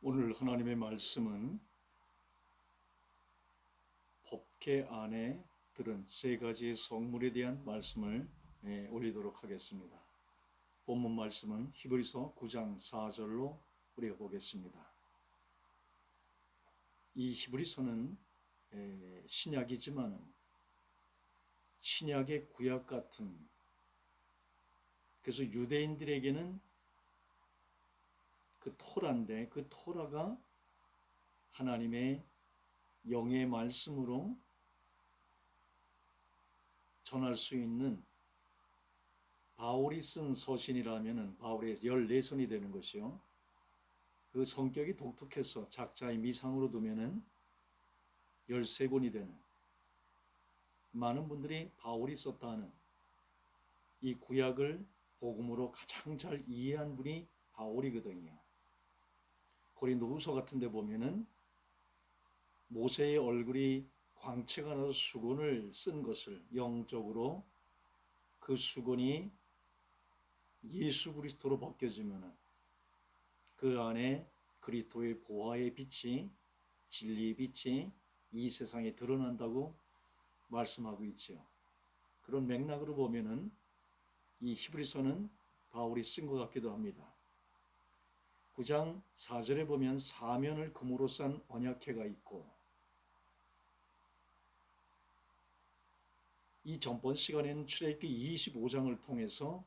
오늘 하나님의 말씀은 법궤 안에 들은 세 가지의 성물에 대한 말씀을 올리도록 하겠습니다. 본문 말씀은 히브리서 9장 4절로 우리가 보겠습니다. 이 히브리서는 신약이지만 신약의 구약 같은, 그래서 유대인들에게는 그 토라인데 그 토라가 하나님의 영의 말씀으로 전할 수 있는, 바울이 쓴 서신이라면 바울의 14손이 되는 것이요. 그 성격이 독특해서 작자의 미상으로 두면은 13권이 되는, 많은 분들이 바울이 썼다는 이 구약을 복음으로 가장 잘 이해한 분이 바울이거든요. 고린도후서 같은 데 보면은 모세의 얼굴이 광채가 나서 수건을 쓴 것을 영적으로 그 수건이 예수 그리스도로 벗겨지면 그 안에 그리스도의 보화의 빛이, 진리의 빛이 이 세상에 드러난다고 말씀하고 있죠. 그런 맥락으로 보면은 이 히브리서는 바울이 쓴 것 같기도 합니다. 9장 4절에 보면 사면을 금으로 싼 언약궤가 있고, 이 전번 시간에는 출애굽기 25장을 통해서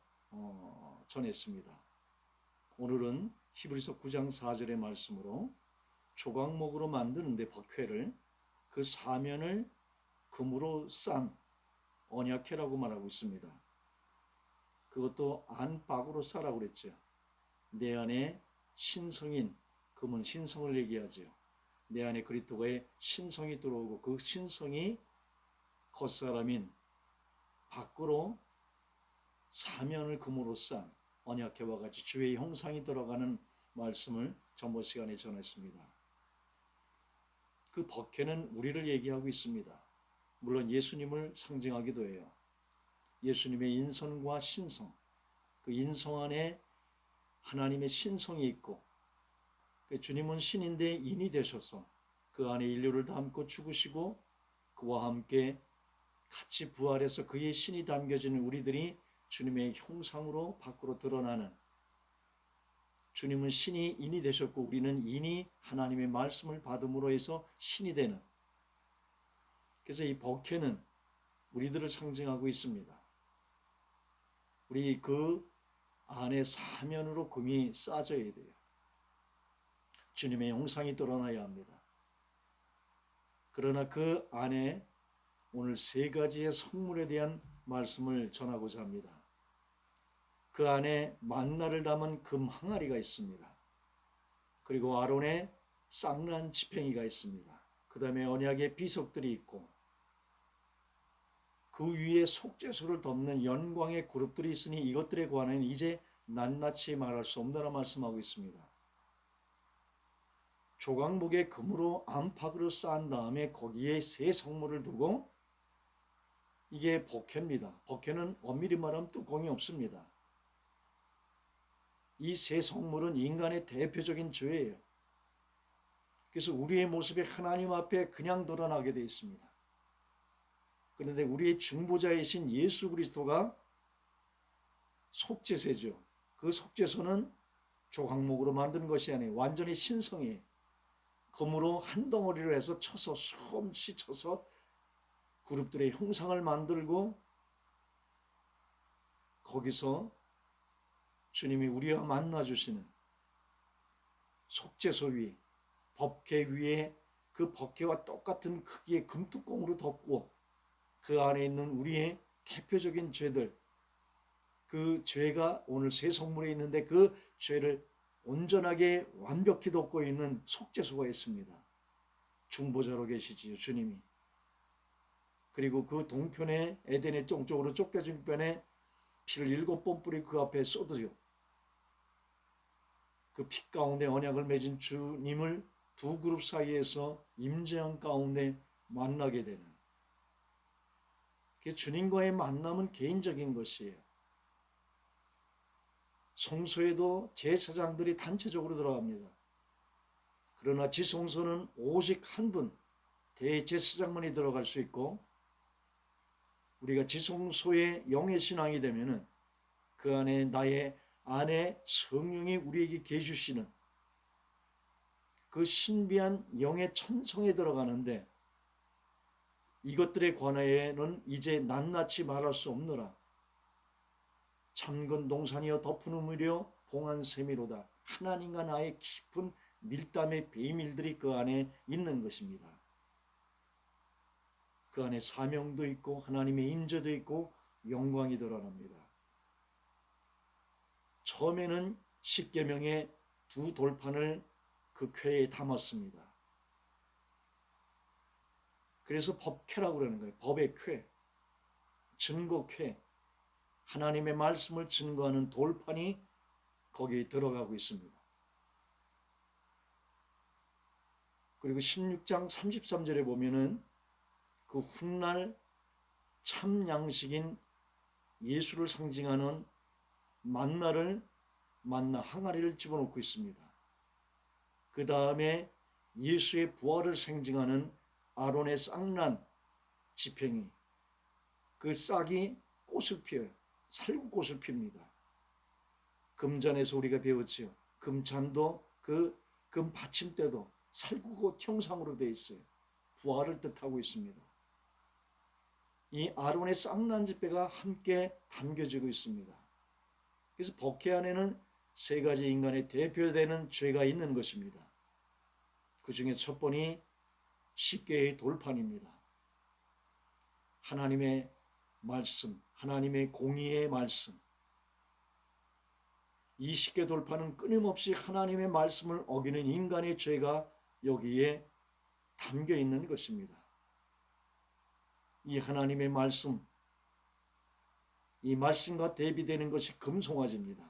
전했습니다. 오늘은 히브리서 9장 4절의 말씀으로 조각목으로 만드는데 법궤를, 그 사면을 금으로 싼 언약궤라고 말하고 있습니다. 그것도 안박으로 싸라고 그랬죠. 내 안에 신성인, 금은 신성을 얘기하죠. 내 안에 그리스도의 신성이 들어오고 그 신성이 겉사람인 밖으로 사면을 금으로 싼 언약궤와 같이 주의 형상이 들어가는 말씀을 전번 시간에 전했습니다. 그 법궤는 우리를 얘기하고 있습니다. 물론 예수님을 상징하기도 해요. 예수님의 인성과 신성, 그 인성 안에 하나님의 신성이 있고, 주님은 신인데 인이 되셔서 그 안에 인류를 담고 죽으시고 그와 함께 같이 부활해서 그의 신이 담겨지는 우리들이 주님의 형상으로 밖으로 드러나는, 주님은 신이 인이 되셨고 우리는 인이 하나님의 말씀을 받음으로 해서 신이 되는, 그래서 이 법궤는 우리들을 상징하고 있습니다. 우리 그 안에 사면으로 금이 싸져야 돼요. 주님의 형상이 드러나야 합니다. 그러나 그 안에 오늘 세 가지의 성물에 대한 말씀을 전하고자 합니다. 그 안에 만나를 담은 금 항아리가 있습니다. 그리고 아론의 쌍난 지팽이가 있습니다. 그 다음에 언약의 비석들이 있고, 그 위에 속죄소를 덮는 영광의 그룹들이 있으니 이것들에 관한 이제 낱낱이 말할 수 없다라 말씀하고 있습니다. 조각목에 금으로 안팎으로 쌓은 다음에 거기에 세 성물을 두고, 이게 법궤입니다. 법궤는 엄밀히 말하면 뚜껑이 없습니다. 이 세 성물은 인간의 대표적인 죄예요. 그래서 우리의 모습이 하나님 앞에 그냥 드러나게 되어 있습니다. 그런데 우리의 중보자이신 예수 그리스도가 속죄소죠. 그 속죄소는 조각목으로 만드는 것이 아니에요. 완전히 신성이에요. 금으로 한 덩어리로 해서 쳐서 수없이 쳐서 그룹들의 형상을 만들고, 거기서 주님이 우리와 만나주시는 속죄소 위, 법궤 위에 그 법궤와 똑같은 크기의 금뚜껑으로 덮고 그 안에 있는 우리의 대표적인 죄들, 그 죄가 오늘 세 성물에 있는데 그 죄를 온전하게 완벽히 덮고 있는 속죄소가 있습니다. 중보자로 계시지요, 주님이. 그리고 그 동편에 에덴의 동쪽으로 쫓겨진 편에 피를 7번 뿌리 그 앞에 쏟으죠. 그 피 가운데 언약을 맺은 주님을 두 그룹 사이에서 임재한 가운데 만나게 되는, 주님과의 만남은 개인적인 것이에요. 성소에도 제사장들이 단체적으로 들어갑니다. 그러나 지성소는 오직 한 분, 대제사장만이 들어갈 수 있고, 우리가 지성소의 영의 신앙이 되면은 그 안에 나의 안에 성령이 우리에게 계주시는 그 신비한 영의 천성에 들어가는데, 이것들에 관하여는 이제 낱낱이 말할 수 없노라. 참건 동산이여 덮은 우물이여 봉한 세미로다. 하나님과 나의 깊은 밀담의 비밀들이 그 안에 있는 것입니다. 그 안에 사명도 있고 하나님의 임재도 있고 영광이 드러납니다. 처음에는 십계명의 두 돌판을 그 궤에 담았습니다. 그래서 법궤라고 그러는 거예요. 법의 궤, 증거궤, 하나님의 말씀을 증거하는 돌판이 거기에 들어가고 있습니다. 그리고 16장 33절에 보면은 그 훗날 참 양식인 예수를 상징하는 만나 항아리를 집어넣고 있습니다. 그 다음에 예수의 부활을 상징하는 아론의 쌍난 지팡이, 그 싹이 꽃을 피워요. 살구꽃을 핍니다. 금잔에서 우리가 배웠지요. 금잔도 그 금 받침대도 살구꽃 형상으로 되어 있어요. 부활을 뜻하고 있습니다. 이 아론의 쌍난 지팡이가 함께 담겨지고 있습니다. 그래서 법궤 안에는 세 가지 인간의 대표되는 죄가 있는 것입니다. 그 중에 첫 번이 십계의 돌판입니다. 하나님의 말씀, 하나님의 공의의 말씀. 이 십계 돌판은 끊임없이 하나님의 말씀을 어기는 인간의 죄가 여기에 담겨 있는 것입니다. 이 하나님의 말씀, 이 말씀과 대비되는 것이 금송아지입니다.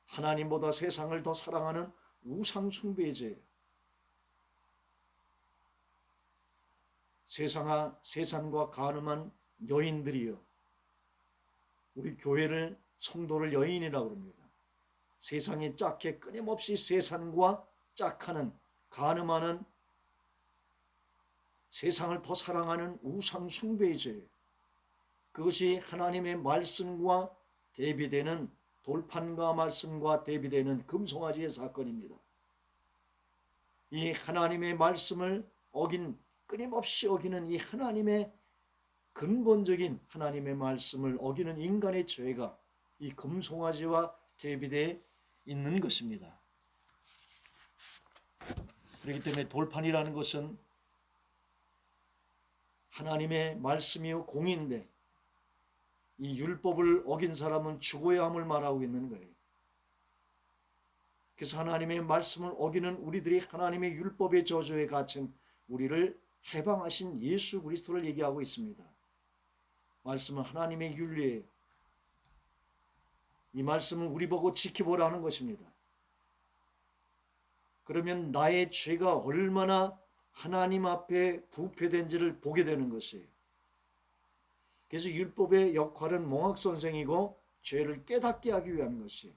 하나님보다 세상을 더 사랑하는 우상 숭배죄예요. 세상과 간음한 여인들이요, 우리 교회를 성도를 여인이라고 합니다. 세상에 짝해 끊임없이 세상과 짝하는, 간음하는, 세상을 더 사랑하는 우상 숭배의 죄, 그것이 하나님의 말씀과 대비되는, 돌판과 말씀과 대비되는 금송아지의 사건입니다. 이 하나님의 말씀을 끊임없이 어기는 이 하나님의 근본적인 하나님의 말씀을 어기는 인간의 죄가 이 금송아지와 대비되어 있는 것입니다. 그렇기 때문에 돌판이라는 것은 하나님의 말씀이요 공의인데, 이 율법을 어긴 사람은 죽어야 함을 말하고 있는 거예요. 그래서 하나님의 말씀을 어기는 우리들이 하나님의 율법의 저주에 갇힌 우리를 해방하신 예수 그리스도를 얘기하고 있습니다. 말씀은 하나님의 윤리예요. 이 말씀은 우리 보고 지켜보라는 것입니다. 그러면 나의 죄가 얼마나 하나님 앞에 부패된지를 보게 되는 것이에요. 그래서 율법의 역할은 몽학선생이고 죄를 깨닫게 하기 위한 것이에요.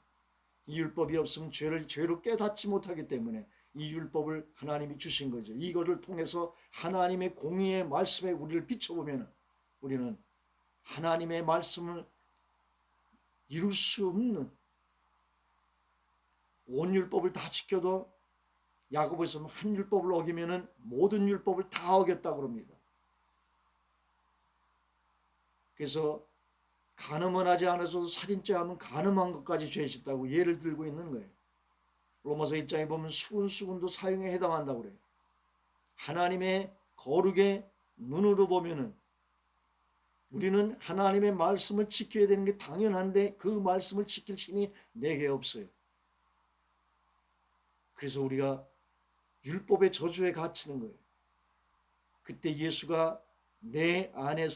이 율법이 없으면 죄로 깨닫지 못하기 때문에 이 율법을 하나님이 주신 거죠. 이거를 통해서 하나님의 공의의 말씀에 우리를 비춰보면 우리는 하나님의 말씀을 이룰 수 없는, 온 율법을 다 지켜도 야고보에서 한 율법을 어기면은 모든 율법을 다 어겼다고 합니다. 그래서 간음은 하지 않아서도 살인죄 하면 간음한 것까지 죄 짓다고 예를 들고 있는 거예요. 로마서 1장에 보면 수군도 사형에 해당한다고 그래요. 하나님의 거룩의 눈으로 보면은 우리는 하나님의 말씀을 지켜야 되는 게 당연한데 그 말씀을 지킬 힘이 내게 없어요. 그래서 우리가 율법의 저주에 갇히는 거예요. 그때 예수가 내 안에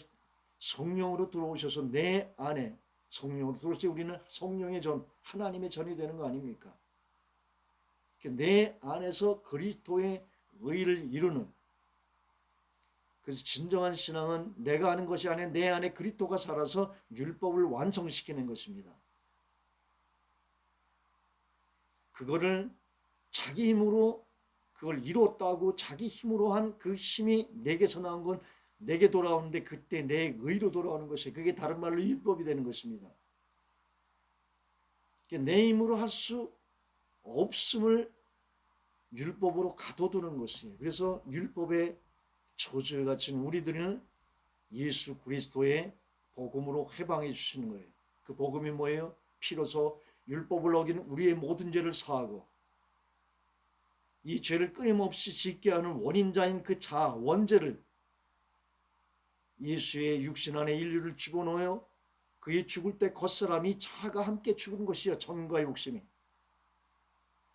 성령으로 들어오셔서 내 안에 성령으로 들어오실 때 우리는 성령의 전, 하나님의 전이 되는 거 아닙니까? 내 안에서 그리스도의 의를 이루는, 그래서 진정한 신앙은 내가 하는 것이 아니라 내 안에 그리스도가 살아서 율법을 완성시키는 것입니다. 그거를 자기 힘으로 그걸 이뤘다고 자기 힘으로 한 그 힘이 내게서 나온 건 내게 돌아오는데 그때 내 의로 돌아오는 것이 그게 다른 말로 율법이 되는 것입니다. 내 힘으로 할 수 없음을 율법으로 가둬두는 것이에요. 그래서 율법의 저주에 갇힌 우리들은 예수 그리스도의 복음으로 해방해 주시는 거예요. 그 복음이 뭐예요? 피로서 율법을 어긴 우리의 모든 죄를 사하고 이 죄를 끊임없이 짓게 하는 원인자인 그 자 원죄를 예수의 육신 안에 인류를 집어넣어요. 그의 죽을 때 겉사람이 자가 함께 죽은 것이요. 전과 욕심이.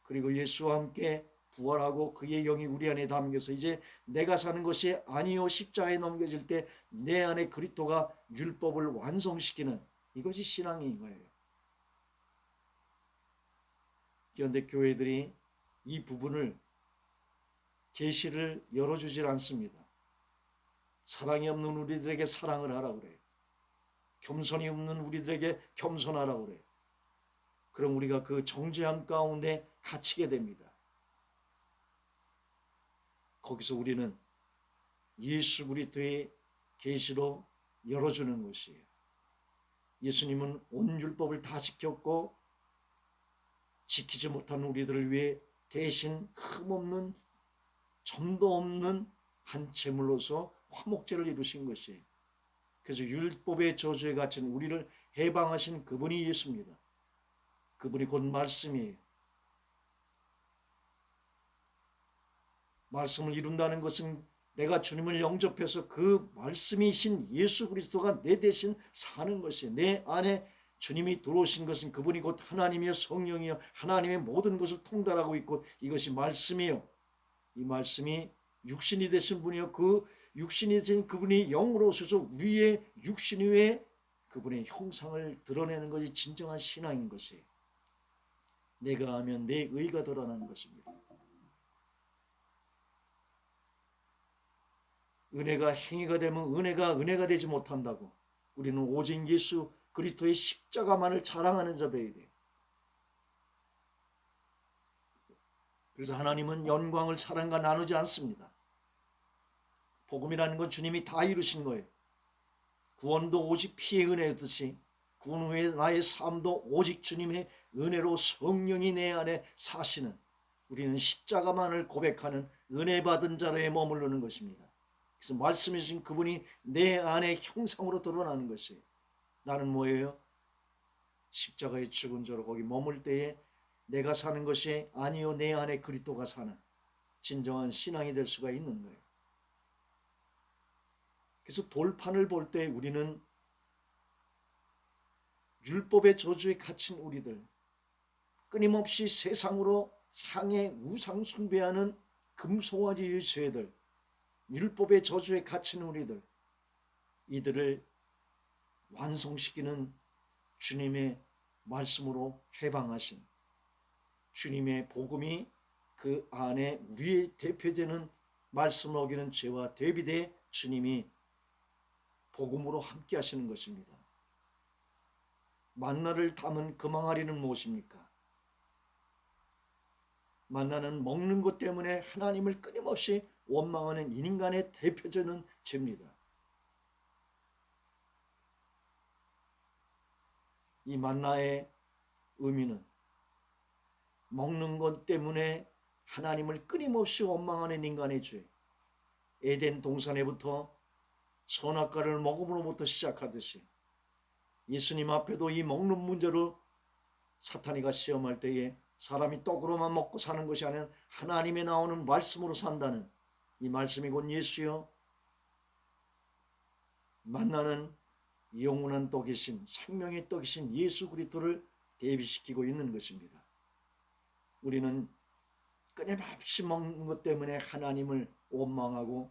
그리고 예수와 함께 부활하고 그의 영이 우리 안에 담겨서 이제 내가 사는 것이 아니요 십자가에 넘겨질 때 내 안에 그리스도가 율법을 완성시키는 이것이 신앙인 거예요. 그런데 교회들이 이 부분을 계시를 열어주질 않습니다. 사랑이 없는 우리들에게 사랑을 하라고 그래요. 겸손이 없는 우리들에게 겸손하라고 그래요. 그럼 우리가 그 정죄함 가운데 갇히게 됩니다. 거기서 우리는 예수 그리스도의 계시로 열어주는 것이에요. 예수님은 온 율법을 다 지켰고 지키지 못한 우리들을 위해 대신 흠없는 점도 없는 한 제물로서 화목제를 이루신 것이에요. 그래서 율법의 저주에 갇힌 우리를 해방하신 그분이 예수입니다. 그분이 곧 말씀이에요. 말씀을 이룬다는 것은 내가 주님을 영접해서 그 말씀이신 예수 그리스도가 내 대신 사는 것이에요. 내 안에 주님이 들어오신 것은 그분이 곧 하나님이여 성령이여 하나님의 모든 것을 통달하고 있고 이것이 말씀이요. 이 말씀이 육신이 되신 분이요. 그 육신이 된 그분이 영으로 오셔서 우리의 육신 위에 그분의 형상을 드러내는 것이 진정한 신앙인 것이에요. 내가 하면 내 의가 드러나는 것입니다. 은혜가 행위가 되면 은혜가 되지 못한다고. 우리는 오직 예수 그리스도의 십자가만을 자랑하는 자들이 돼요. 그래서 하나님은 영광을 사람과 나누지 않습니다. 복음이라는 건 주님이 다 이루신 거예요. 구원도 오직 피의 은혜였듯이 구원 후에 나의 삶도 오직 주님의 은혜로 성령이 내 안에 사시는 우리는 십자가만을 고백하는 은혜 받은 자로에 머무르는 것입니다. 그래서 말씀해 주신 그분이 내 안에 형상으로 드러나는 것이에요. 나는 뭐예요? 십자가의 죽은 자로 거기 머물 때에 내가 사는 것이 아니요 내 안에 그리스도가 사는 진정한 신앙이 될 수가 있는 거예요. 그래서 돌판을 볼 때 우리는 율법의 저주에 갇힌 우리들, 끊임없이 세상으로 향해 우상 숭배하는 금송아지의 죄들, 율법의 저주에 갇힌 우리들, 이들을 완성시키는 주님의 말씀으로 해방하신 주님의 복음이 그 안에 우리의 대표되는 말씀을 어기는 죄와 대비돼 주님이 복음으로 함께 하시는 것입니다. 만나를 담은 그 망아리는 무엇입니까? 만나는 먹는 것 때문에 하나님을 끊임없이 원망하는 인간의 대표적인 죄입니다. 이 만나의 의미는 먹는 것 때문에 하나님을 끊임없이 원망하는 인간의 죄. 에덴 동산에부터 선악과를 먹음으로부터 시작하듯이 예수님 앞에도 이 먹는 문제로 사탄이가 시험할 때에 사람이 떡으로만 먹고 사는 것이 아니라 하나님에 나오는 말씀으로 산다는 이 말씀이 곧 예수요. 만나는 영원한 떡이신 생명의 떡이신 예수 그리스도를 대비시키고 있는 것입니다. 우리는 끊임없이 먹는 것 때문에 하나님을 원망하고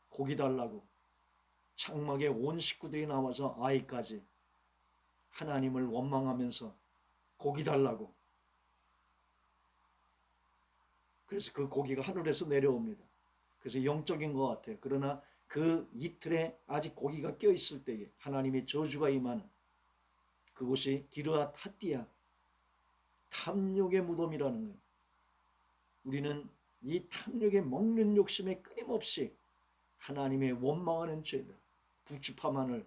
고기 달라고 장막에 온 식구들이 나와서 아이까지 하나님을 원망하면서 고기 달라고. 그래서 그 고기가 하늘에서 내려옵니다. 그래서 영적인 것 같아요. 그러나 그 이틀에 아직 고기가 껴있을 때에 하나님의 저주가 임하는 그곳이 기르앗 핫디야. 탐욕의 무덤이라는 거예요. 우리는 이 탐욕에 먹는 욕심에 끊임없이 하나님의 원망하는 죄들, 부추파만을,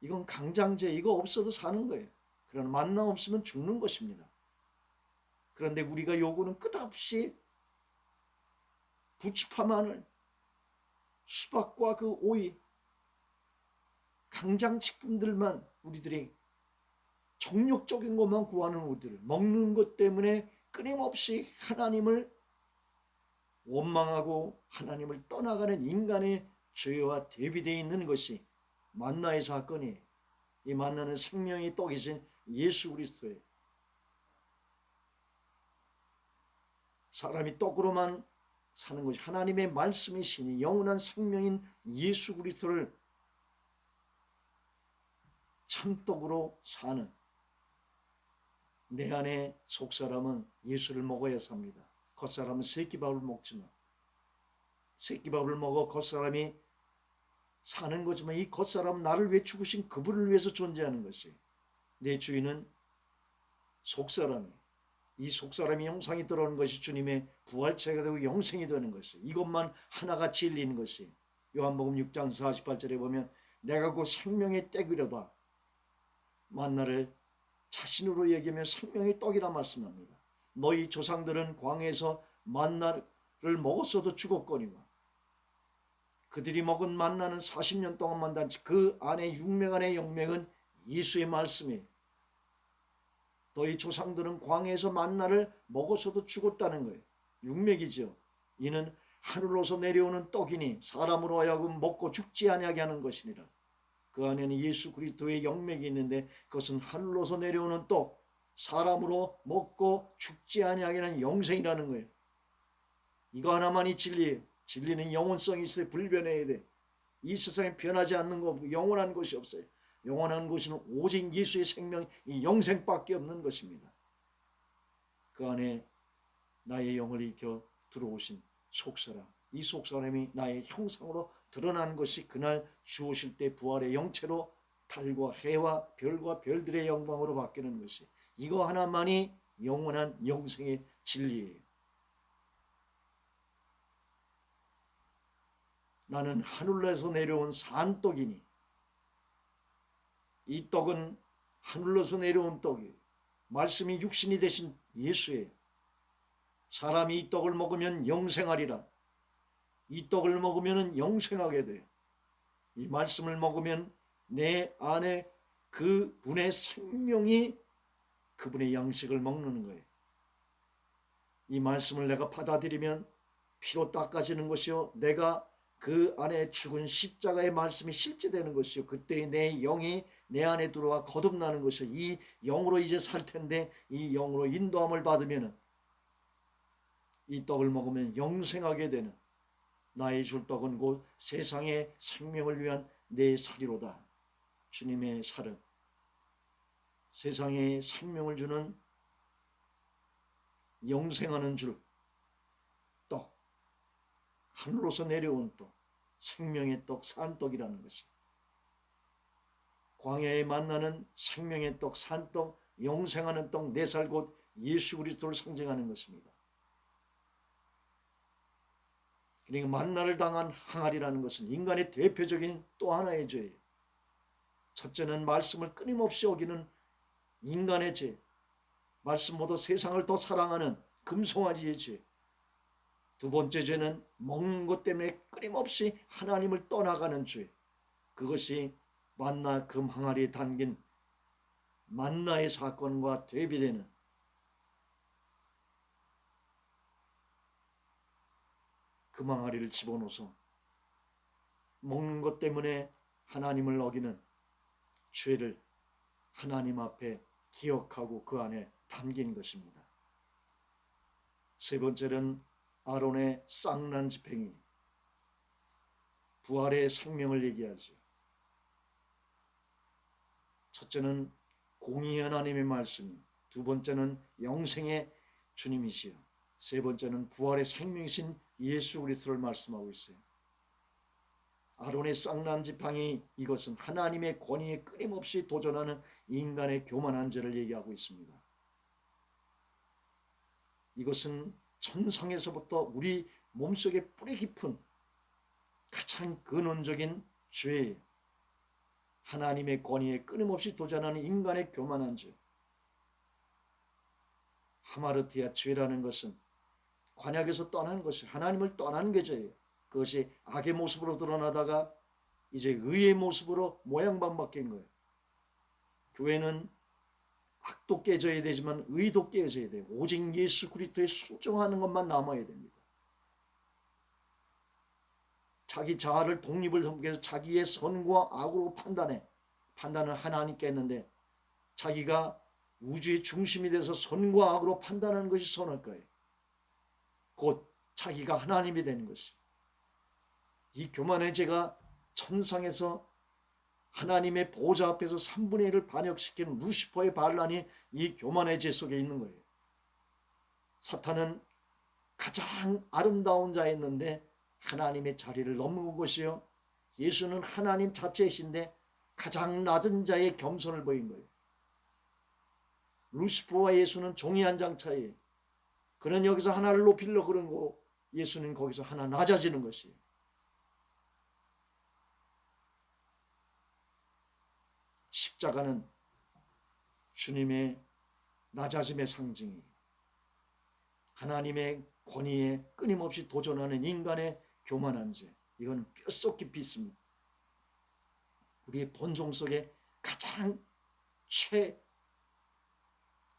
이건 강장제, 이거 없어도 사는 거예요. 그러나 만나 없으면 죽는 것입니다. 그런데 우리가 요구는 끝없이 부추파마늘, 수박과 그 오이, 강장식품들만, 우리들이 정욕적인 것만 구하는 우리들, 먹는 것 때문에 끊임없이 하나님을 원망하고 하나님을 떠나가는 인간의 죄와 대비되어 있는 것이 만나의 사건이에요. 이 만나는 생명의 떡이신 예수 그리스도예요. 사람이 떡으로만 사는 것이 하나님의 말씀이시니 영원한 생명인 예수 그리스도를 참떡으로 사는 내 안에 속사람은 예수를 먹어야 삽니다. 겉사람은 새끼밥을 먹지만, 새끼밥을 먹어 겉사람이 사는 거지만 이 겉사람은 나를 위해 죽으신 그분을 위해서 존재하는 것이에요. 내 주인은 속사람이에요. 이 속사람이 영상이 들어오는 것이 주님의 부활체가 되고 영생이 되는 것이에요. 이것만 하나가 진리인 것이에요. 요한복음 6장 48절에 보면 내가 그 생명의 떡이로다, 만나를 자신으로 얘기하며 생명의 떡이라 말씀합니다. 너희 조상들은 광야에서 만나를 먹었어도 죽었거니와 그들이 먹은 만나는 40년 동안만 단지 그 안에 육맥 안에 영맥은 예수의 말씀이에요. 너희 조상들은 광야에서 만나를 먹어서도 죽었다는 거예요. 육맥이죠. 이는 하늘로서 내려오는 떡이니 사람으로 하여금 먹고 죽지 아니하게 하는 것이니라. 그 안에는 예수 그리스도의 영맥이 있는데 그것은 하늘로서 내려오는 떡, 사람으로 먹고 죽지 아니하게 하는 영생이라는 거예요. 이거 하나만이 진리예요. 진리는 영원성이 있어야 불변해야 돼. 이 세상에 변하지 않는 거, 영원한 것이 없어요. 영원한 것은 오직 예수의 생명, 이 영생밖에 없는 것입니다. 그 안에 나의 영을 일으켜 들어오신 속사람, 이 속사람이 나의 형상으로 드러난 것이 그날 주 오실 때 부활의 영체로 달과 해와 별과 별들의 영광으로 바뀌는 것이, 이거 하나만이 영원한 영생의 진리예요. 나는 하늘에서 내려온 산떡이니, 이 떡은 하늘로서 내려온 떡이에요. 말씀이 육신이 되신 예수예요. 사람이 이 떡을 먹으면 영생하리라. 이 떡을 먹으면 영생하게 돼요. 이 말씀을 먹으면 내 안에 그 분의 생명이 그분의 양식을 먹는 거예요. 이 말씀을 내가 받아들이면 피로 닦아지는 것이요, 내가 그 안에 죽은 십자가의 말씀이 실제되는 것이요, 그때 내 영이 내 안에 들어와 거듭나는 것이요, 이 영으로 이제 살 텐데 이 영으로 인도함을 받으면 이 떡을 먹으면 영생하게 되는, 나의 줄 떡은 곧 세상의 생명을 위한 내 살이로다. 주님의 살은 세상에 생명을 주는 영생하는 줄 떡, 하늘로서 내려온 떡, 생명의 떡, 산떡이라는 것이, 광야에 만나는 생명의 떡, 산떡, 영생하는 떡, 내 살 곧 예수 그리스도를 상징하는 것입니다. 그러니까 만나를 당한 항아리라는 것은 인간의 대표적인 또 하나의 죄예요. 첫째는 말씀을 끊임없이 어기는 인간의 죄, 말씀보다 세상을 더 사랑하는 금송아지의 죄. 두 번째 죄는 먹는 것 때문에 끊임없이 하나님을 떠나가는 죄. 그것이 만나 금 항아리에 담긴 만나의 사건과 대비되는, 금 항아리를 집어넣어서 먹는 것 때문에 하나님을 어기는 죄를 하나님 앞에 기억하고 그 안에 담긴 것입니다. 세 번째는 아론의 쌍난 집행이 부활의 생명을 얘기하죠. 첫째는 공의 하나님의 말씀, 두 번째는 영생의 주님이시요, 세 번째는 부활의 생명이신 예수 그리스도를 말씀하고 있어요. 아론의 쌍난 지팡이, 이것은 하나님의 권위에 끊임없이 도전하는 인간의 교만한 죄를 얘기하고 있습니다. 이것은 천상에서부터 우리 몸속에 뿌리 깊은 가장 근원적인 죄예요. 하나님의 권위에 끊임없이 도전하는 인간의 교만한 죄. 하마르티아, 죄라는 것은 관약에서 떠난 것이, 하나님을 떠난 게 죄예요. 그것이 악의 모습으로 드러나다가 이제 의의 모습으로 모양만 바뀐 거예요. 교회는 악도 깨져야 되지만 의도 깨져야 돼요. 오직 예수 그리스도에 순종하는 것만 남아야 됩니다. 자기 자아를 독립을 섬겨서 자기의 선과 악으로 판단은 하나님께 했는데, 자기가 우주의 중심이 돼서 선과 악으로 판단하는 것이 선할까요? 곧 자기가 하나님이 되는 것이. 이 교만의 죄가 천상에서 하나님의 보좌 앞에서 3분의 1을 반역시키는 루시퍼의 반란이 이 교만의 죄 속에 있는 거예요. 사탄은 가장 아름다운 자였는데 하나님의 자리를 넘은 것이요, 예수는 하나님 자체이신데 가장 낮은 자의 겸손을 보인 거예요. 루시퍼와 예수는 종이 한 장 차이예요. 그는 여기서 하나를 높이려고 그런 거고 예수는 거기서 하나 낮아지는 것이에요. 십자가는 주님의 낮아짐의 상징이에요. 하나님의 권위에 끊임없이 도전하는 인간의 교만한 죄, 이건 뼛속 깊이 있습니다. 우리의 본성 속에 가장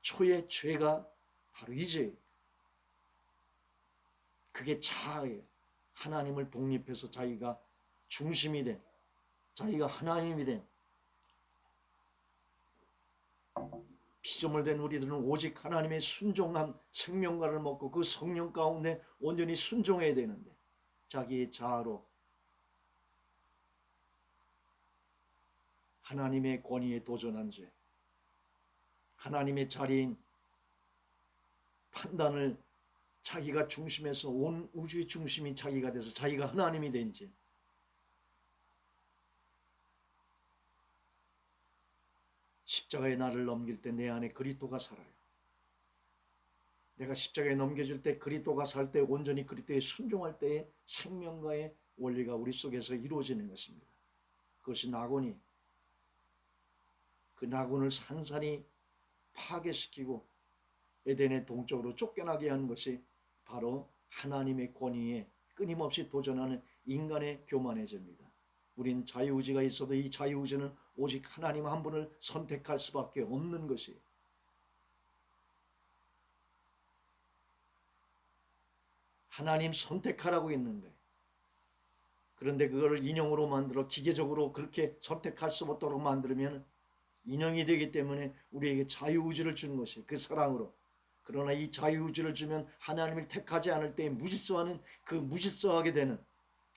초의 죄가 바로 이 죄예요. 그게 자아예요. 하나님을 독립해서 자기가 중심이 된, 자기가 하나님이 된, 피조물 된 우리들은 오직 하나님의 순종한 생명과를 먹고 그 성령 가운데 온전히 순종해야 되는데, 자기의 자아로 하나님의 권위에 도전한 죄, 하나님의 자리인 판단을 자기가 중심에서 온 우주의 중심이 자기가 돼서 자기가 하나님이 된 죄. 십자가의 나를 넘길 때 내 안에 그리스도가 살아요. 내가 십자가에 넘겨질 때, 그리스도가 살 때, 온전히 그리스도에 순종할 때의 생명과의 원리가 우리 속에서 이루어지는 것입니다. 그것이 낙원이, 그 낙원을 산산이 파괴시키고 에덴의 동쪽으로 쫓겨나게 한 것이 바로 하나님의 권위에 끊임없이 도전하는 인간의 교만의 죄입니다. 우린 자유의지가 있어도 이 자유의지는 오직 하나님 한 분을 선택할 수밖에 없는 것이에요. 하나님 선택하라고 있는 거예요. 그런데 그거를 인형으로 만들어 기계적으로 그렇게 선택할 수 없도록 만들면 인형이 되기 때문에 우리에게 자유의지를 주는 것이에요. 그 사랑으로. 그러나 이 자유의지를 주면 하나님을 택하지 않을 때 무질서하는, 그 무질서하게 되는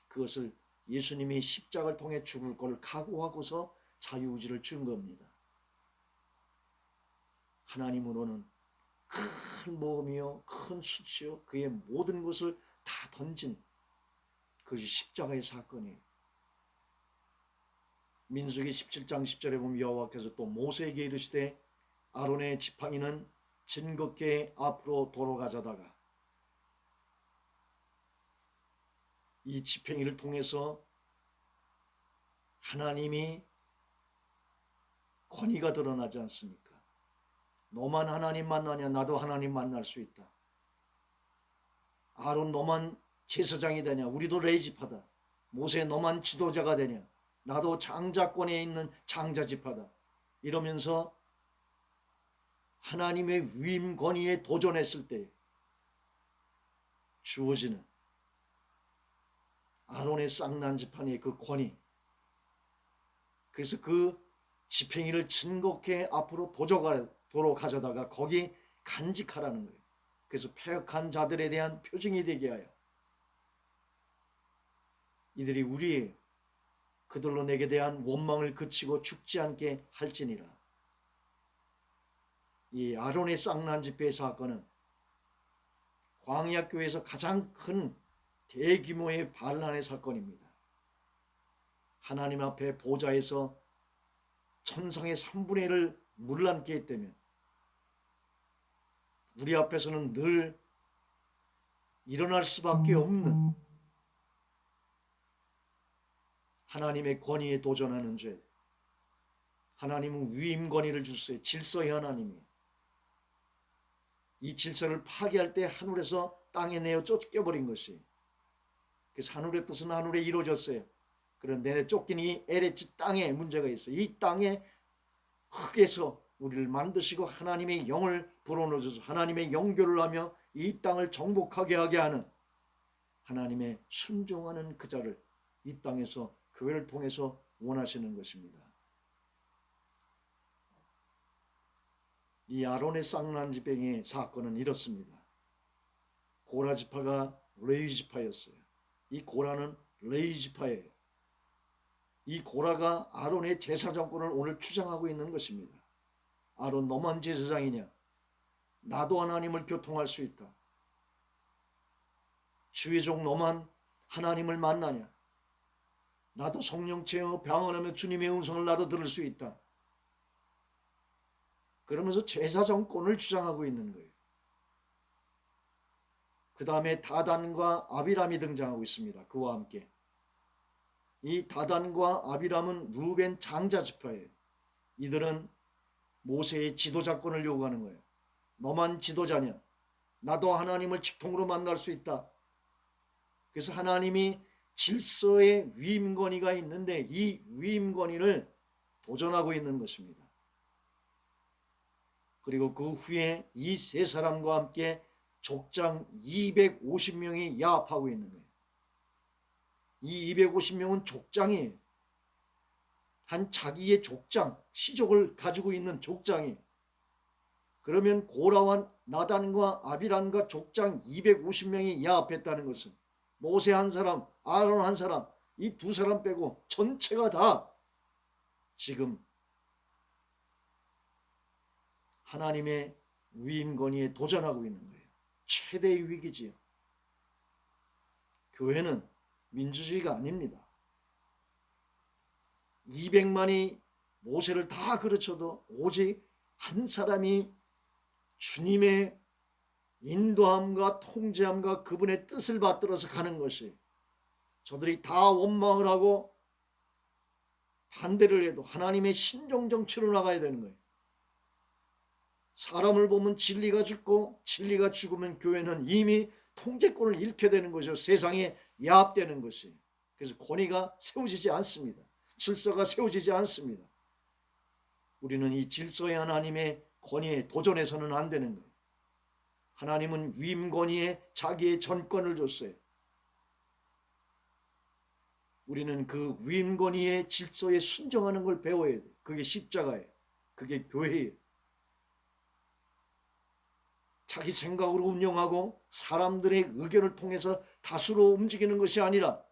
그것을 예수님이 십자가를 통해 죽을 걸 각오하고서 자유의지를 준 겁니다. 하나님으로는 큰 모험이요, 큰 수치요, 그의 모든 것을 다 던진 그것이 십자가의 사건이에요. 민수기 17장 10절에 보면 여호와께서 또 모세에게 이르시되 아론의 지팡이는 즐겁게 앞으로 돌아가자다가, 이 지팡이를 통해서 하나님이 권위가 드러나지 않습니까? 너만 하나님 만나냐? 나도 하나님 만날 수 있다. 아론 너만 제사장이 되냐? 우리도 레위지파다. 모세 너만 지도자가 되냐? 나도 장자권에 있는 장자지파다. 이러면서 하나님의 위임 권위에 도전했을 때 주어지는 아론의 쌍난 지팡이의 그 권위, 그래서 그 지팡이를 즐겁게 앞으로 도로 가져다가 거기 간직하라는 거예요. 그래서 패역한 자들에 대한 표징이 되게 하여 이들이 우리의 그들로 내게 대한 원망을 그치고 죽지 않게 할지니라. 이 아론의 쌍난 집회 사건은 광야교회에서 가장 큰 대규모의 반란의 사건입니다. 하나님 앞에 보좌에서 천상의 3분의 1을 물러앉게 했다면 우리 앞에서는 늘 일어날 수밖에 없는 하나님의 권위에 도전하는 죄. 하나님은 위임 권위를 주셨어요. 질서의 하나님이. 이 질서를 파괴할 때 하늘에서 땅에 내어 쫓겨버린 것이. 그래서 하늘의 뜻은 하늘에 이루어졌어요. 그런데 내 쫓긴 이 LH 땅에 문제가 있어요. 이 땅에 흙에서 우리를 만드시고 하나님의 영을 불어넣어줘서 하나님의 영교를 하며 이 땅을 정복하게 하게 하는 하나님의 순종하는 그 자를 이 땅에서 교회를 통해서 원하시는 것입니다. 이 아론의 쌍난 지병의 사건은 이렇습니다. 고라 지파가 레위 지파였어요. 이 고라는 레위 지파예요. 이 고라가 아론의 제사 정권을 오늘 주장하고 있는 것입니다. 아론 너만 제사장이냐? 나도 하나님을 교통할 수 있다. 주의 종 너만 하나님을 만나냐? 나도 성령 체험 방언하며 주님의 음성을 나도 들을 수 있다. 그러면서 제사 정권을 주장하고 있는 거예요. 그 다음에 다단과 아비람이 등장하고 있습니다. 그와 함께. 이 다단과 아비람은 루벤 장자 지파예요. 이들은 모세의 지도자권을 요구하는 거예요. 너만 지도자냐? 나도 하나님을 직통으로 만날 수 있다. 그래서 하나님이 질서의 위임권위가 있는데 이 위임권위를 도전하고 있는 것입니다. 그리고 그 후에 이 세 사람과 함께 족장 250명이 야합하고 있는 거예요. 이 250명은 족장이에요. 한 자기의 족장, 시족을 가지고 있는 족장이에요. 그러면 고라와 나단과 아비람과 족장 250명이 야합했다는 것은 모세 한 사람, 아론 한 사람, 이 두 사람 빼고 전체가 다 지금 하나님의 위임 권위에 도전하고 있는 거예요. 최대의 위기지요. 교회는 민주주의가 아닙니다. 200만이 모세를 다 가르쳐도 오직 한 사람이 주님의 인도함과 통제함과 그분의 뜻을 받들어서 가는 것이, 저들이 다 원망을 하고 반대를 해도 하나님의 신종 정치로 나가야 되는 거예요. 사람을 보면 진리가 죽고 진리가 죽으면 교회는 이미 통제권을 잃게 되는 것이요, 세상에 야합되는 것이. 그래서 권위가 세워지지 않습니다. 질서가 세워지지 않습니다. 우리는 이 질서의 하나님의 권위에 도전해서는 안 되는 거예요. 하나님은 위임 권위에 자기의 전권을 줬어요. 우리는 그 위임 권위의 질서에 순종하는 걸 배워야 돼요. 그게 십자가예요. 그게 교회예요. 자기 생각으로 운영하고 사람들의 의견을 통해서 다수로 움직이는 것이 아니라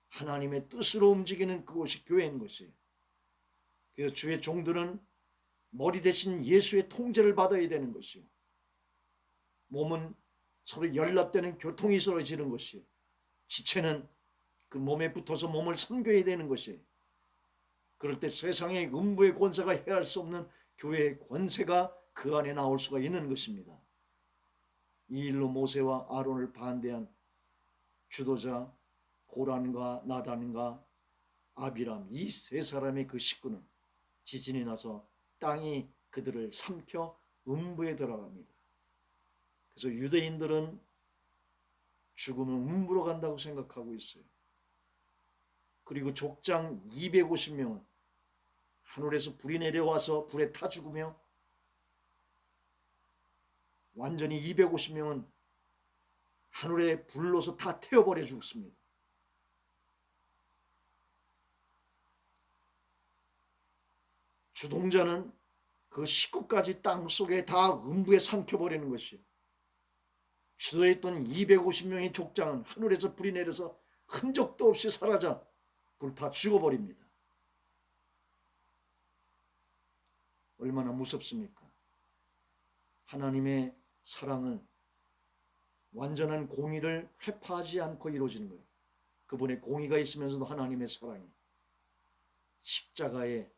하나님의 뜻으로 움직이는 그것이 교회인 것이에요. 그래서 주의 종들은 머리 대신 예수의 통제를 받아야 되는 것이요, 몸은 서로 연락되는 교통이 이루어지는 것이요, 지체는 그 몸에 붙어서 몸을 섬겨야 되는 것이에요. 그럴 때 세상의 음부의 권세가 해할 수 없는 교회의 권세가 그 안에 나올 수가 있는 것입니다. 이 일로 모세와 아론을 반대한 주도자 고란과 나단과 아비람, 이 세 사람의 그 식구는 지진이 나서 땅이 그들을 삼켜 음부에 들어갑니다. 그래서 유대인들은 죽으면 음부로 간다고 생각하고 있어요. 그리고 족장 250명은 하늘에서 불이 내려와서 불에 타 죽으며, 완전히 250명은 하늘에 불로서 다 태워버려 죽습니다. 주동자는 그 식구까지 땅속에 다 음부에 삼켜버리는 것이에요. 주도했던 250명의 족장은 하늘에서 불이 내려서 흔적도 없이 사라져 불타 죽어버립니다. 얼마나 무섭습니까? 하나님의 사랑은 완전한 공의를 회파하지 않고 이루어지는 거예요. 그분의 공의가 있으면서도 하나님의 사랑이, 십자가의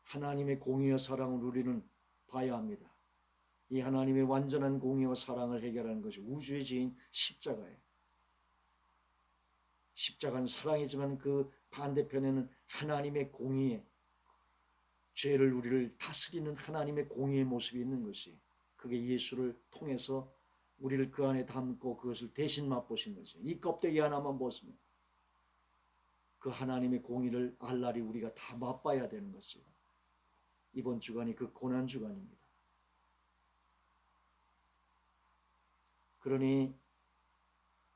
하나님의 공의와 사랑을 우리는 봐야 합니다. 이 하나님의 완전한 공의와 사랑을 해결하는 것이 우주의 지인 십자가예요. 십자가는 사랑이지만 그 반대편에는 하나님의 공의의, 죄를 우리를 다스리는 하나님의 공의의 모습이 있는 것이, 그게 예수를 통해서 우리를 그 안에 담고 그것을 대신 맛보신 거죠. 이 껍데기 하나만 벗으면 그 하나님의 공의를 알 날이 우리가 다 맛봐야 되는 것이에요. 이번 주간이 그 고난 주간입니다. 그러니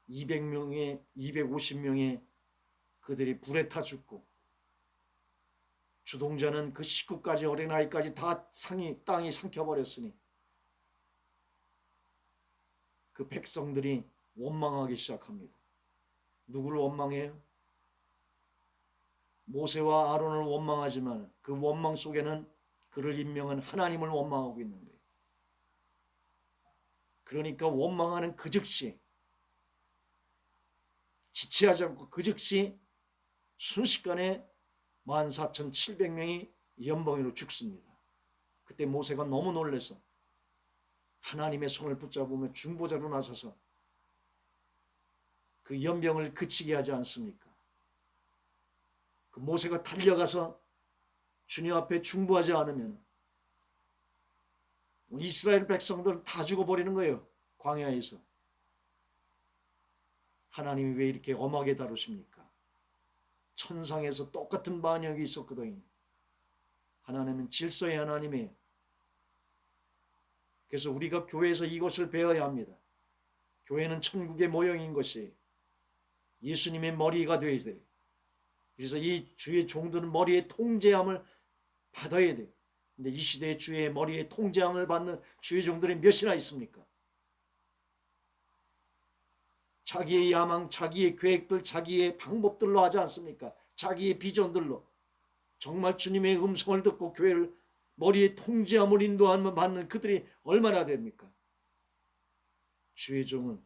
200명에 250명의 그들이 불에 타 죽고, 주동자는 그 식구까지 어린아이까지 다 땅이 삼켜버렸으니 그 백성들이 원망하기 시작합니다. 누구를 원망해요? 모세와 아론을 원망하지만 그 원망 속에는 그를 임명한 하나님을 원망하고 있는 거예요. 그러니까 원망하는 그 즉시, 지체하지 않고 그 즉시 순식간에 14,700명이 연방위로 죽습니다. 그때 모세가 너무 놀라서 하나님의 손을 붙잡으며 중보자로 나서서 그 연병을 그치게 하지 않습니까? 그 모세가 달려가서 주님 앞에 중보하지 않으면 이스라엘 백성들은 다 죽어버리는 거예요. 광야에서. 하나님이 왜 이렇게 엄하게 다루십니까? 천상에서 똑같은 반역이 있었거든요. 하나님은 질서의 하나님이에요. 그래서 우리가 교회에서 이것을 배워야 합니다. 교회는 천국의 모형인 것이 예수님의 머리가 되어야 돼요. 그래서 이 주의 종들은 머리의 통제함을 받아야 돼요. 근데 이 시대의 주의 머리의 통제함을 받는 주의 종들이 몇이나 있습니까? 자기의 야망, 자기의 계획들, 자기의 방법들로 하지 않습니까? 자기의 비전들로. 정말 주님의 음성을 듣고 교회를 머리에 통제함을 인도함을 받는 그들이 얼마나 됩니까? 주의 종은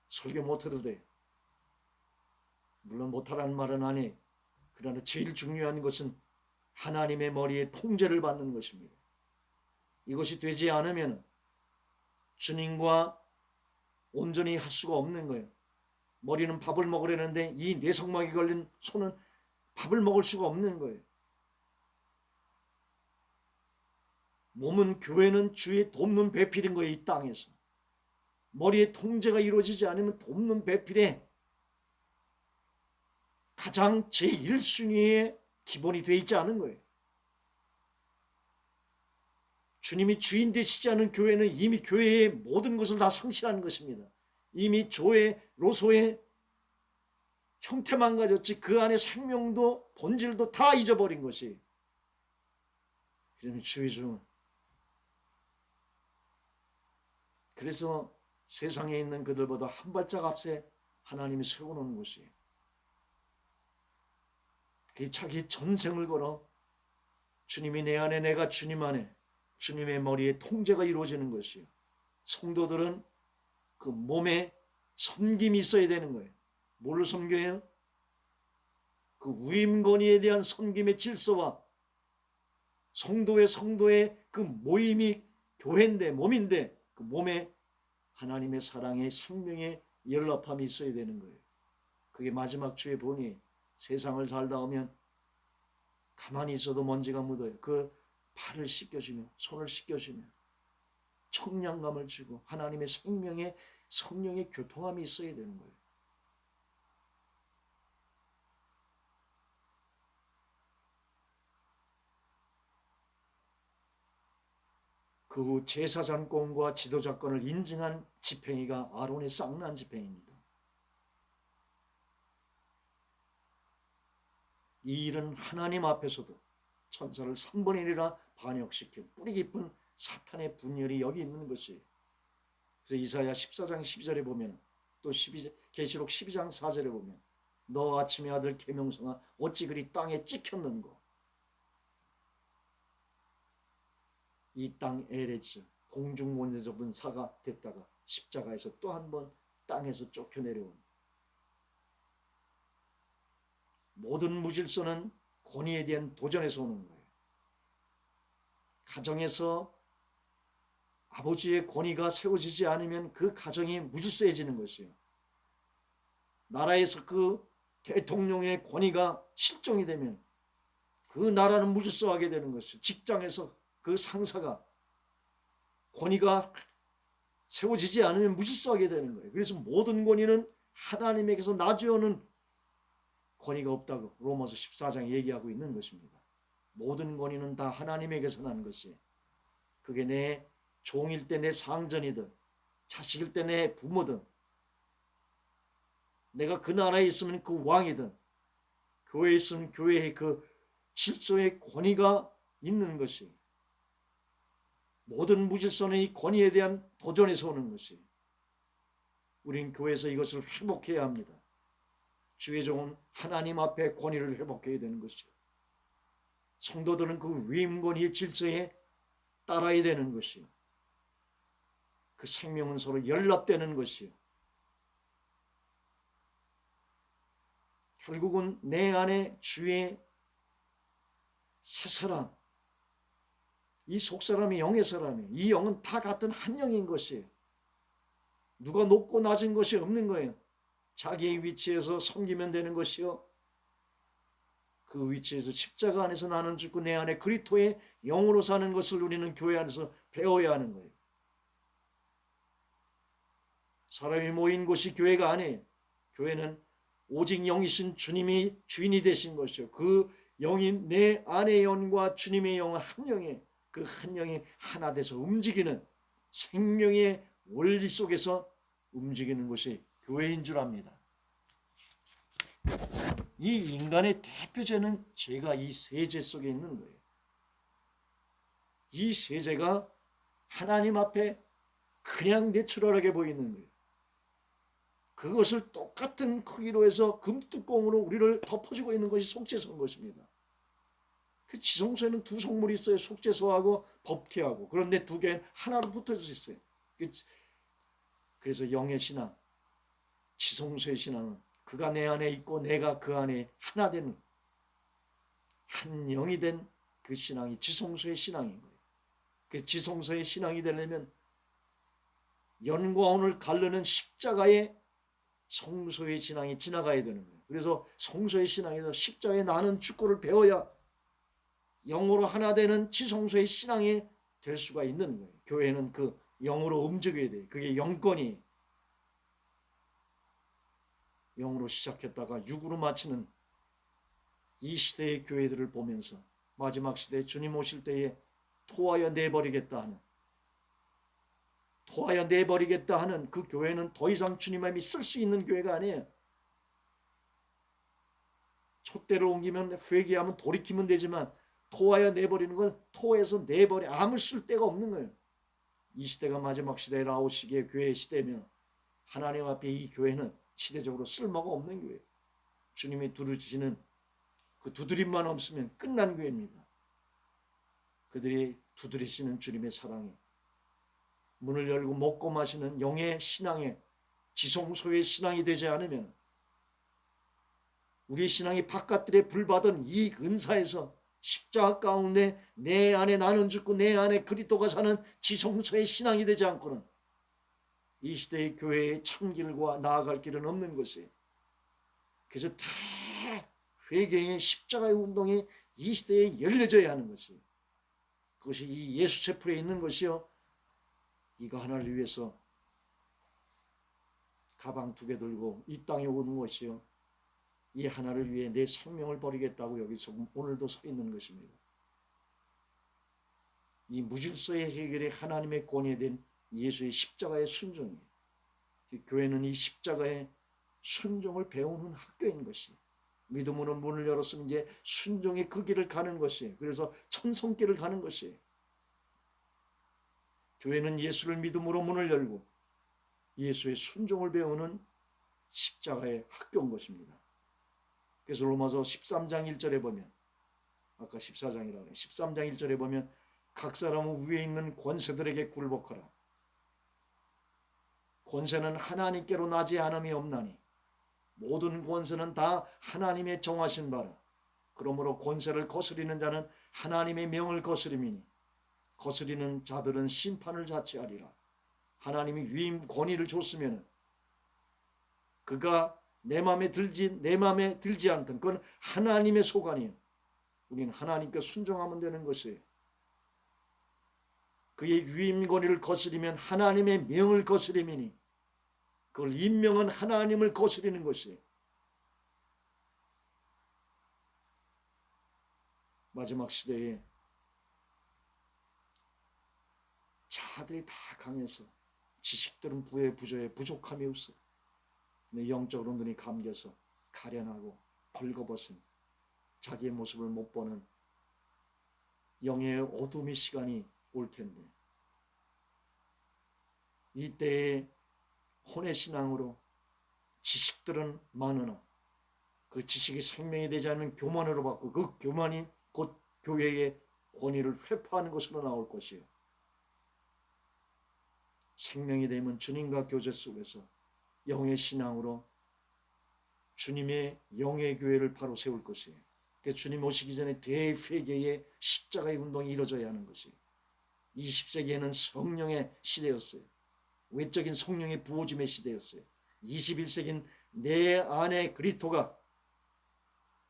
설교 못해도 돼. 물론 못하라는 말은 아니에요. 그러나 제일 중요한 것은 하나님의 머리에 통제를 받는 것입니다. 이것이 되지 않으면 주님과 온전히 할 수가 없는 거예요. 머리는 밥을 먹으려는데 이 뇌성막이 걸린 손은 밥을 먹을 수가 없는 거예요. 몸은, 교회는 주의 돕는 배필인 거예요. 이 땅에서. 머리의 통제가 이루어지지 않으면 돕는 배필에 가장 제1순위의 기본이 되어 있지 않은 거예요. 주님이 주인 되시지 않은 교회는 이미 교회의 모든 것을 다 상실한 것입니다. 이미 로소의 형태만 가졌지 그 안에 생명도 본질도 다 잊어버린 것이. 그러면 주의 종은, 그래서 세상에 있는 그들보다 한 발짝 앞세 하나님이 세워놓은 것이에요. 그 자기 전생을 걸어 주님이 내 안에, 내가 주님 안에, 주님의 머리에 통제가 이루어지는 것이에요. 성도들은 그 몸에 섬김이 있어야 되는 거예요. 뭘로 섬겨요? 그 위임권위에 대한 섬김의 질서와 성도의 그 모임이 교회인데, 몸인데 그 몸에 하나님의 사랑의 생명의 연락함이 있어야 되는 거예요. 그게 마지막 주의 본이. 세상을 살다 오면 가만히 있어도 먼지가 묻어요. 그 발을 씻겨주며 손을 씻겨주며 청량감을 주고 하나님의 생명의 성령의 교통함이 있어야 되는 거예요. 그 후 제사장권과 지도자권을 인증한 집행위가 아론의 쌍난 집행입니다. 이 일은 하나님 앞에서도 천사를 3분의 1이나 반역시켜 뿌리 깊은 사탄의 분열이 여기 있는 것이에요. 그래서 이사야 14장 12절에 보면, 또 계시록 12장 4절에 보면, 너 아침의 아들 계명성아 어찌 그리 땅에 찍혔는고. 이 땅 에레츠, 공중 원대접은사가 됐다가 십자가에서 또 한 번 땅에서 쫓겨내려온 모든 무질서는 권위에 대한 도전에서 오는 거예요. 가정에서 아버지의 권위가 세워지지 않으면 그 가정이 무질서해지는 것이요. 나라에서 그 대통령의 권위가 실종이 되면 그 나라는 무질서하게 되는 것이요. 직장에서 그 상사가 권위가 세워지지 않으면 무질서하게 되는 거예요. 그래서 모든 권위는 하나님에게서 나주어는 권위가 없다고 로마서 14장 얘기하고 있는 것입니다. 모든 권위는 다 하나님에게서 나는 것이에요. 그게 내 종일 때 내 상전이든 자식일 때 내 부모든 내가 그 나라에 있으면 그 왕이든 교회에 있으면 교회의 그 질서의 권위가 있는 것이 모든 무질서는 이 권위에 대한 도전에서 오는 것이 우린 교회에서 이것을 회복해야 합니다. 주의 종은 하나님 앞에 권위를 회복해야 되는 것이요. 성도들은 그 위임권위의 질서에 따라야 되는 것이요. 그 생명은 서로 연합되는 것이요. 결국은 내 안에 주의 새 사람, 이 속사람이 영의 사람이에요. 이 영은 다 같은 한 영인 것이에요. 누가 높고 낮은 것이 없는 거예요. 자기의 위치에서 섬기면 되는 것이요. 그 위치에서 십자가 안에서 나는 죽고 내 안에 그리스도의 영으로 사는 것을 우리는 교회 안에서 배워야 하는 거예요. 사람이 모인 곳이 교회가 아니에요. 교회는 오직 영이신 주님이 주인이 되신 것이요. 그 영인 내 안의 영과 주님의 영은 한 영이에요. 그 한 영이 하나 돼서 움직이는 생명의 원리 속에서 움직이는 것이 교회인 줄 압니다. 이 인간의 대표죄는 죄가 이 세죄 속에 있는 거예요. 이 세죄가 하나님 앞에 그냥 내추럴하게 보이는 거예요. 그것을 똑같은 크기로 해서 금뚜껑으로 우리를 덮어주고 있는 것이 속죄소인 것입니다. 그 지성소에는 두 성물이 있어요. 속죄소하고 법티하고. 그런데 두 개는 하나로 붙어져 있어요. 그래서 영의 신앙, 지성소의 신앙은 그가 내 안에 있고 내가 그 안에 하나 되는 한 영이 된 그 신앙이 지성소의 신앙인 거예요. 그 지성소의 신앙이 되려면 연과 온을 가르는 십자가의 성소의 신앙이 지나가야 되는 거예요. 그래서 성소의 신앙에서 십자가에 나는 축구를 배워야 영으로 하나 되는 지성소의 신앙이 될 수가 있는 거예요. 교회는 그 영으로 움직여야 돼요. 그게 영권이 영으로 시작했다가 육으로 마치는 이 시대의 교회들을 보면서 마지막 시대에 주님 오실 때에 토하여 내버리겠다 하는 그 교회는 더 이상 주님의 쓸 수 있는 교회가 아니에요. 촛대를 옮기면 회개하면 돌이키면 되지만 토하여 내버리는 건 토해서 내버려 아무 쓸 데가 없는 거예요. 이 시대가 마지막 시대에 라오시기의 교회의 시대면 하나님 앞에 이 교회는 시대적으로 쓸모가 없는 교회예요. 주님이 두드리시는 그 두드림만 없으면 끝난 교회입니다. 그들이 두드리시는 주님의 사랑에 문을 열고 먹고 마시는 영의 신앙에 지성소의 신앙이 되지 않으면 우리의 신앙이 바깥들에 불받은 이 은사에서 십자가 가운데 내 안에 나는 죽고 내 안에 그리스도가 사는 지성소의 신앙이 되지 않고는 이 시대의 교회의 참길과 나아갈 길은 없는 것이에요. 그래서 대회개의 십자가의 운동이 이 시대에 열려져야 하는 것이에요. 그것이 이 예수 체풀에 있는 것이요. 이거 하나를 위해서 가방 2개 들고 이 땅에 오는 것이요. 이 하나를 위해 내 생명을 버리겠다고 여기서 오늘도 서 있는 것입니다. 이 무질서의 해결이 하나님의 권위에 된 예수의 십자가의 순종이에요. 교회는 이 십자가의 순종을 배우는 학교인 것이에요. 믿음으로 문을 열었으면 이제 순종의 그 길을 가는 것이에요. 그래서 천성길을 가는 것이에요. 교회는 예수를 믿음으로 문을 열고 예수의 순종을 배우는 십자가의 학교인 것입니다. 그래서 로마서 13장 1절에 보면 아까 14장이라고 해요. 13장 1절에 보면 각 사람은 위에 있는 권세들에게 굴복하라. 권세는 하나님께로 나지 않음이 없나니 모든 권세는 다 하나님의 정하신 바라. 그러므로 권세를 거스리는 자는 하나님의 명을 거스림이니 거스리는 자들은 심판을 자취하리라. 하나님이 유임 권위를 줬으면 그가 내 마음에 들지 않던 그건 하나님의 소관이에요. 우리는 하나님께 순종하면 되는 것이에요. 그의 유임 권위를 거스리면 하나님의 명을 거스림이니 그걸 임명한 하나님을 거스리는 것이에요. 마지막 시대에 자들이 다 강해서 지식들은 부여에 부족함이 없어. 근데 영적으로 눈이 감겨서 가련하고 벌거벗은 자기의 모습을 못 보는 영의 어둠의 시간이 올 텐데 이때에 혼의 신앙으로 지식들은 많으나 그 지식이 생명이 되지 않는 교만으로 받고 그 교만이 곧 교회의 권위를 회파하는 것으로 나올 것이에요. 생명이 되면 주님과 교제 속에서 영의 신앙으로 주님의 영의 교회를 바로 세울 것이에요. 그래서 주님 오시기 전에 대회개의 십자가의 운동이 이루어져야 하는 것이에요. 20세기에는 성령의 시대였어요. 외적인 성령의 부어짐의 시대였어요. 21세기는 내 안에 그리스도가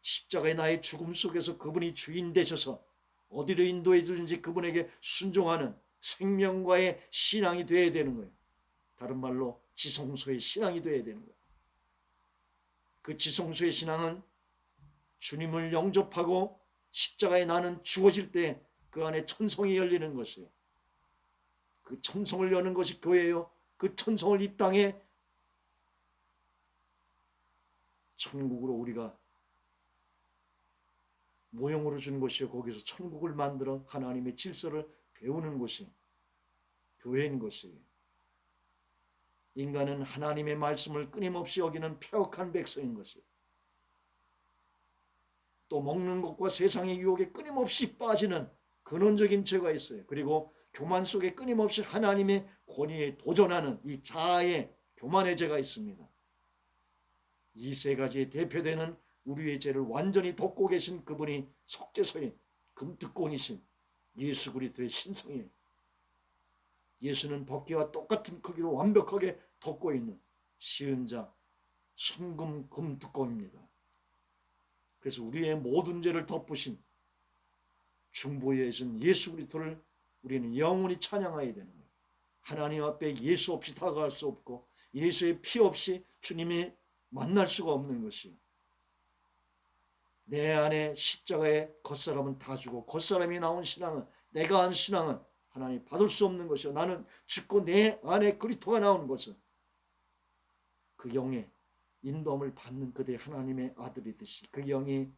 십자가의 나의 죽음 속에서 그분이 주인 되셔서 어디로 인도해 주든지 그분에게 순종하는 생명과의 신앙이 되어야 되는 거예요. 다른 말로 지성소의 신앙이 되어야 되는 거예요. 그 지성소의 신앙은 주님을 영접하고 십자가에 나는 죽어질 때 그 안에 천성이 열리는 것이에요. 그 천성을 여는 것이 교회예요. 그 천성을 이 땅에 천국으로 우리가 모형으로 준 것이요. 거기서 천국을 만들어 하나님의 질서를 배우는 곳이 교회인 것이에요. 인간은 하나님의 말씀을 끊임없이 여기는 폐역한 백성인 것이에요. 또 먹는 것과 세상의 유혹에 끊임없이 빠지는 근원적인 죄가 있어요. 그리고 교만 속에 끊임없이 하나님의 권위에 도전하는 이 자아의 교만의 죄가 있습니다. 이 세 가지에 대표되는 우리의 죄를 완전히 덮고 계신 그분이 속죄소인 금특공이신 예수 그리스도의 신성이에요. 예수는 법궤와 똑같은 크기로 완벽하게 덮고 있는 시은자 순금 금특공입니다. 그래서 우리의 모든 죄를 덮으신 중보에 계신 예수 그리스도를 우리는 영원히 찬양해야 되는 거예요. 하나님 앞에 예수 없이 다가갈 수 없고 예수의 피 없이 주님이 만날 수가 없는 것이에요. 내 안에 십자가의 겉사람은 다 주고 겉사람이 나온 신앙은 내가 한 신앙은 하나님 받을 수 없는 것이요. 나는 죽고 내 안에 그리스도가 나오는 것은 그 영의 인도함을 받는 그들의 하나님의 아들이듯이 그 영이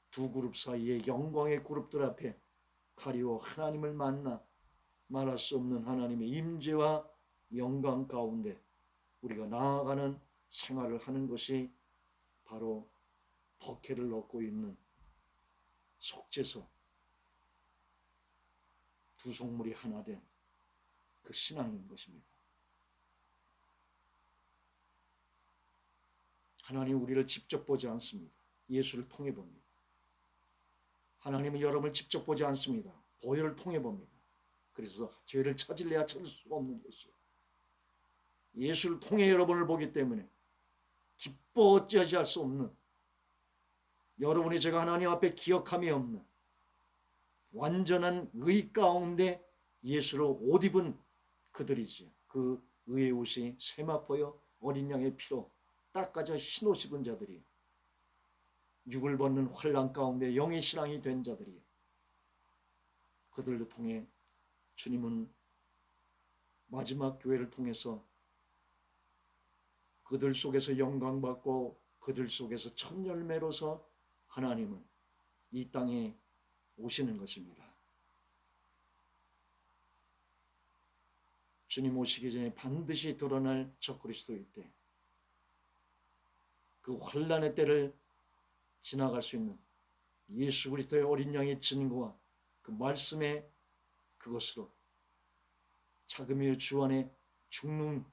두 그룹 사이에 영광의 그룹들 앞에 가리워 하나님을 만나 말할 수 없는 하나님의 임재와 영광 가운데 우리가 나아가는 생활을 하는 것이 바로 법궤를 얻고 있는 속죄소 두 속물이 하나 된 그 신앙인 것입니다. 하나님 우리를 직접 보지 않습니다. 예수를 통해 봅니다. 하나님은 여러분을 직접 보지 않습니다. 보혈을 통해 봅니다. 그래서 죄를 찾으려야 찾을 수가 없는 것이요. 예수를 통해 여러분을 보기 때문에 기뻐 어찌하지 할 수 없는 여러분의 죄가 하나님 앞에 기억함이 없는 완전한 의 가운데 예수로 옷 입은 그들이지요. 그 의의 옷이 세마포여 어린 양의 피로 닦아져 흰 옷 입은 자들이 육을 벗는 환난 가운데 영의 신앙이 된 자들이 그들을 통해 주님은 마지막 교회를 통해서 그들 속에서 영광받고 그들 속에서 첫 열매로서 하나님은 이 땅에 오시는 것입니다. 주님 오시기 전에 반드시 드러날 적그리스도일 때 그 환난의 때를 지나갈 수 있는 예수 그리스도의 어린 양의 증거와 그 말씀의 그것으로 자금의 주 안에 죽는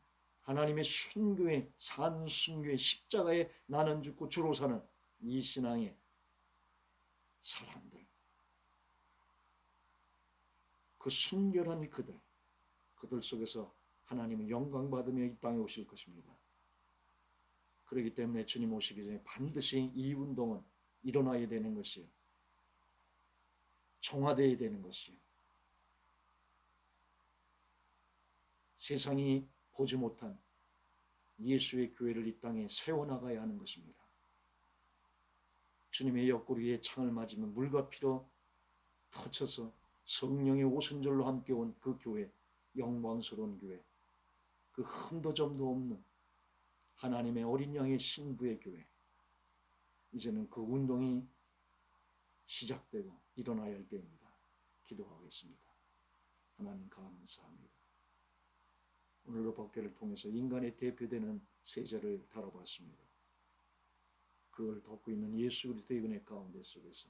하나님의 순교의 산순교의 십자가에 나는 죽고 주로 사는 이 신앙의 사람들 그 순결한 그들 속에서 하나님은 영광 받으며 이 땅에 오실 것입니다. 그렇기 때문에 주님 오시기 전에 반드시 이 운동은 일어나야 되는 것이요, 정화되어야 되는 것이요, 세상이 보지 못한 예수의 교회를 이 땅에 세워나가야 하는 것입니다. 주님의 옆구리에 창을 맞으면 물과 피로 터쳐서 성령의 오순절로 함께 온 그 교회, 영광스러운 교회, 그 흠도 점도 없는 하나님의 어린 양의 신부의 교회, 이제는 그 운동이 시작되고 일어나야 할 때입니다. 기도하겠습니다. 하나님 감사합니다. 오늘도 법궤를 통해서 인간의 대표되는 세자를 다뤄봤습니다. 그걸 덮고 있는 예수 그리스도의 은혜 가운데 속에서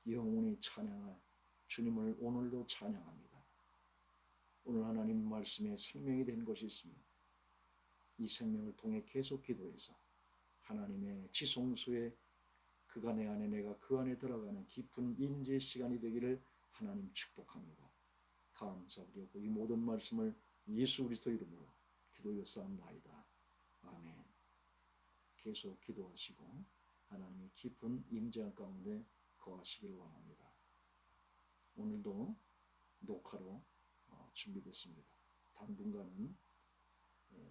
영원히 찬양할 주님을 오늘도 찬양합니다. 오늘 하나님 말씀에 생명이 된 것이 있으며 이 생명을 통해 계속 기도해서 하나님의 지성소에 그가 내 안에 내가 그 안에 들어가는 깊은 임재 시간이 되기를 하나님 축복합니다. 감사드리고 이 모든 말씀을 예수 그리스도 이름으로 기도하옵나이다. 아멘. 계속 기도하시고 하나님의 깊은 임재 가운데 거하시기를 원합니다. 오늘도 녹화로 준비됐습니다. 당분간은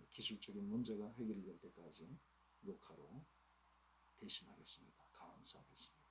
기술적인 문제가 해결될 때까지 녹화로 대신하겠습니다. 감사하겠습니다.